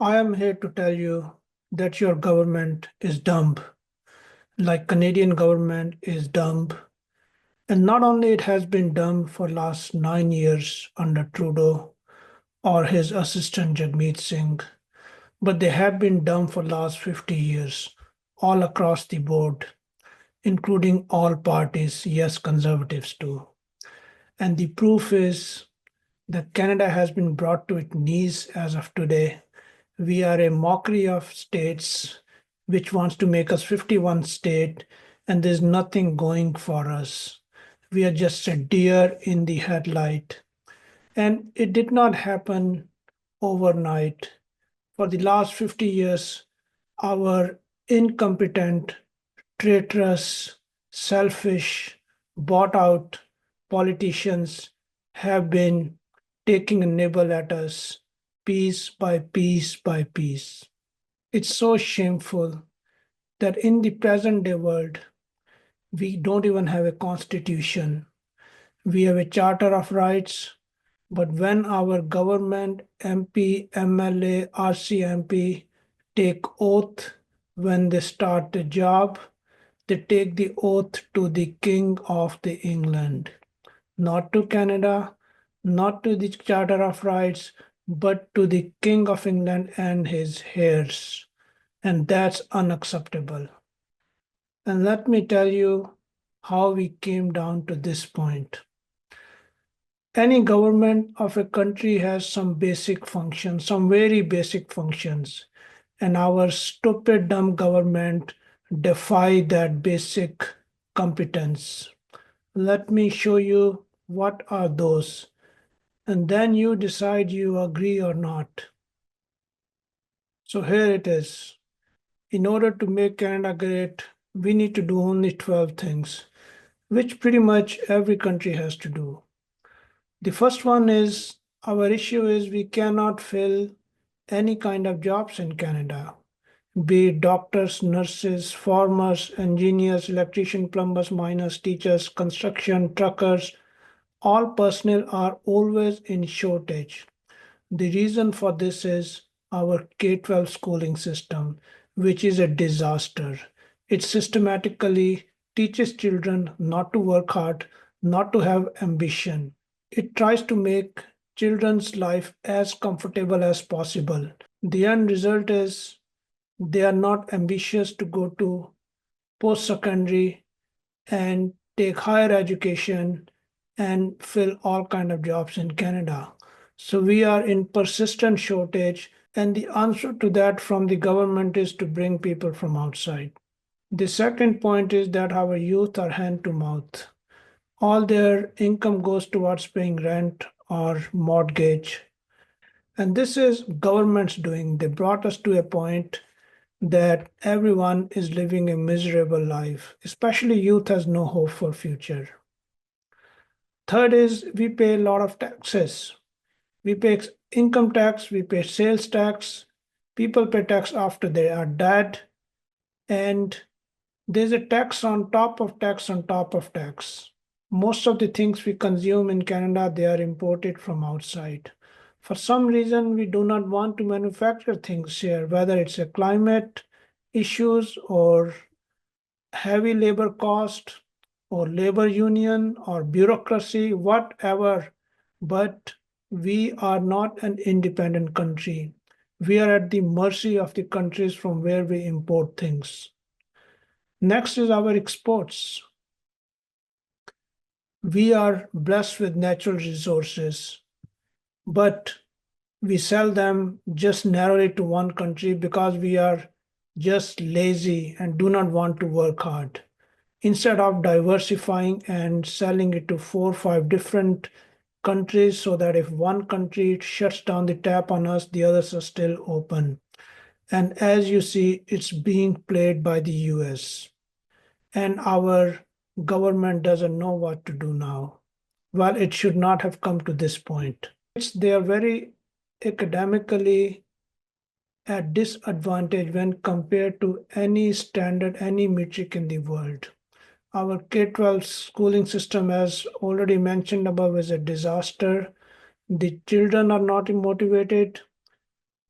I am here to tell you that your government is dumb, like Canadian government is dumb. And not only it has been dumb for last 9 years under Trudeau or his assistant Jagmeet Singh, but they have been dumb for last 50 years, all across the board, including all parties, yes, conservatives too. And the proof is that Canada has been brought to its knees as of today. We are a mockery of states which wants to make us 51 state, and there's nothing going for us. We are just a deer in the headlight. And it did not happen overnight. For the last 50 years, our incompetent, traitorous, selfish, bought out politicians have been taking a nibble at us piece by piece by piece. It's so shameful that in the present day world, we don't even have a constitution. We have a charter of rights, but when our government, MP, MLA, RCMP take oath when they start the job, they take the oath to the King of the England, not to Canada, not to the Charter of Rights, but to the King of England and his heirs. And that's unacceptable. And let me tell you how we came down to this point. Any government of a country has some basic functions, some very basic functions. And our stupid, dumb government defy that basic competence. Let me show you what are those. And then you decide you agree or not. So here it is. In order to make Canada great, we need to do only 12 things, which pretty much every country has to do. The first one is our issue is we cannot fill any kind of jobs in Canada, be it doctors, nurses, farmers, engineers, electricians, plumbers, miners, teachers, construction, truckers. All personnel are always in shortage. The reason for this is our K-12 schooling system, which is a disaster. It systematically teaches children not to work hard, not to have ambition. It tries to make children's life as comfortable as possible. The end result is they are not ambitious to go to post-secondary and take higher education and fill all kind of jobs in Canada. So we are in persistent shortage, and the answer to that from the government is to bring people from outside. The second point is that our youth are hand to mouth. All their income goes towards paying rent or mortgage. And this is government's doing. They brought us to a point that everyone is living a miserable life, especially youth has no hope for future. Third is we pay a lot of taxes. We pay income tax, we pay sales tax, people pay tax after they are dead, and there's a tax on top of tax on top of tax. Most of the things we consume in Canada, they are imported from outside. For some reason, we do not want to manufacture things here, whether it's a climate issues or heavy labor cost or labor union or bureaucracy, whatever. But we are not an independent country. We are at the mercy of the countries from where we import things. Next is our exports. We are blessed with natural resources, but we sell them just narrowly to one country because we are just lazy and do not want to work hard. Instead of diversifying and selling it to 4 or 5 different countries so that if one country shuts down the tap on us, the others are still open. And as you see, it's being played by the US. And our government doesn't know what to do now. Well, it should not have come to this point. They are very academically at disadvantage when compared to any standard, any metric in the world. Our K-12 schooling system, as already mentioned above, is a disaster. The children are not motivated.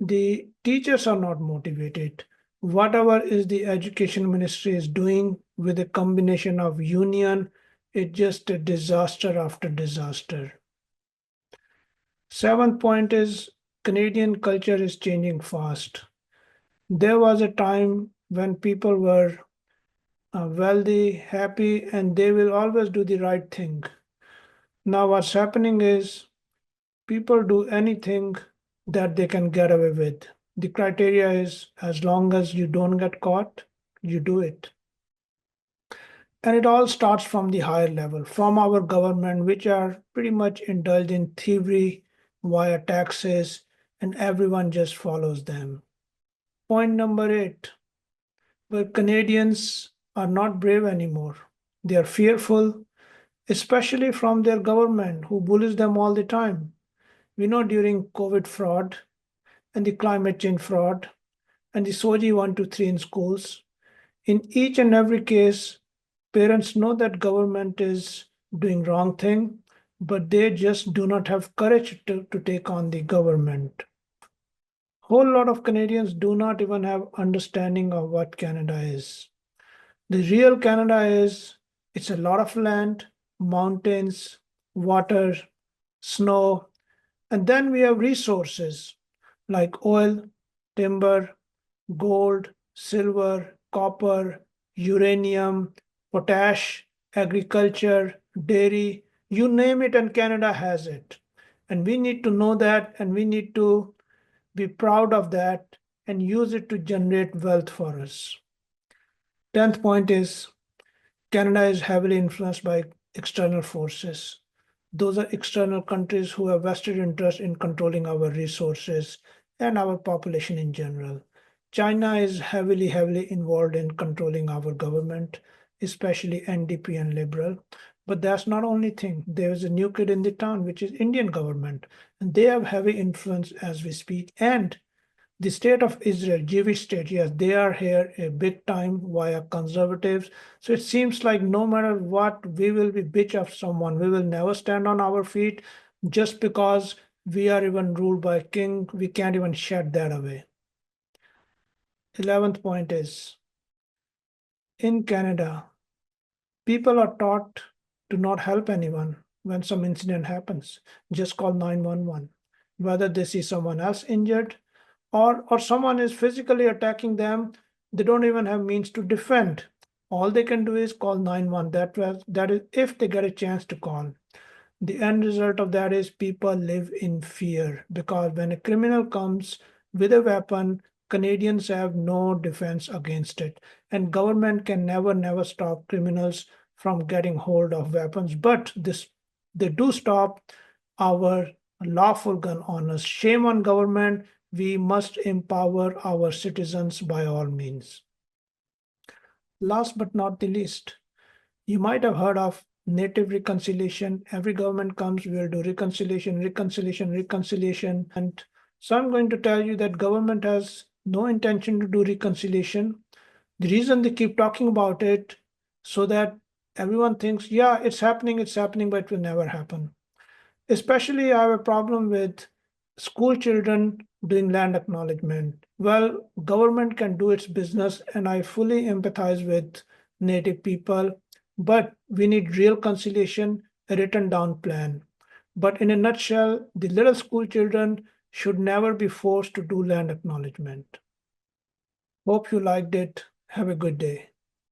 The teachers are not motivated. Whatever is the education ministry is doing with a combination of union, it's just a disaster after disaster. Seventh point is Canadian culture is changing fast. There was a time when people were wealthy, happy, and they will always do the right thing. Now, what's happening is people do anything that they can get away with. The criteria is as long as you don't get caught, you do it. And it all starts from the higher level, from our government, which are pretty much indulged in thievery via taxes, and everyone just follows them. Point number 8, where Canadians are not brave anymore. They are fearful, especially from their government, who bullies them all the time. We know during COVID fraud and the climate change fraud and the SOGI 123 in schools, in each and every case, parents know that government is doing wrong thing, but they just do not have courage to take on the government. Whole lot of Canadians do not even have understanding of what Canada is. The real Canada is, it's a lot of land, mountains, water, snow, and then we have resources like oil, timber, gold, silver, copper, uranium, potash, agriculture, dairy, you name it, and Canada has it. And we need to know that, and we need to be proud of that and use it to generate wealth for us. 10th point is Canada is heavily influenced by external forces. Those are external countries who have vested interest in controlling our resources and our population in general. China is heavily involved in controlling our government, especially NDP and Liberal. But that's not only thing. There's a new kid in the town, which is Indian government, and they have heavy influence as we speak. And the state of Israel, Jewish state, yes, they are here a big time via conservatives. So it seems like no matter what, we will be bitch of someone. We will never stand on our feet just because we are even ruled by a king. We can't even shed that away. 11th point is, in Canada, people are taught to not help anyone when some incident happens. Just call 911. Whether they see someone else injured or someone is physically attacking them, they don't even have means to defend. All they can do is call 911. That is if they get a chance to call. The end result of that is people live in fear, because when a criminal comes with a weapon, Canadians have no defense against it. And government can never stop criminals from getting hold of weapons. But they do stop our lawful gun owners. Shame on government. We must empower our citizens by all means. Last but not the least, you might have heard of native reconciliation. Every government comes, we will do reconciliation. And so I'm going to tell you that government has no intention to do reconciliation. The reason they keep talking about it, so that everyone thinks, yeah, it's happening, but it will never happen. Especially, I have a problem with school children doing land acknowledgement. Well, government can do its business, and I fully empathize with Native people, but we need real conciliation, a written down plan. But in a nutshell, the little school children should never be forced to do land acknowledgement. Hope you liked it. Have a good day.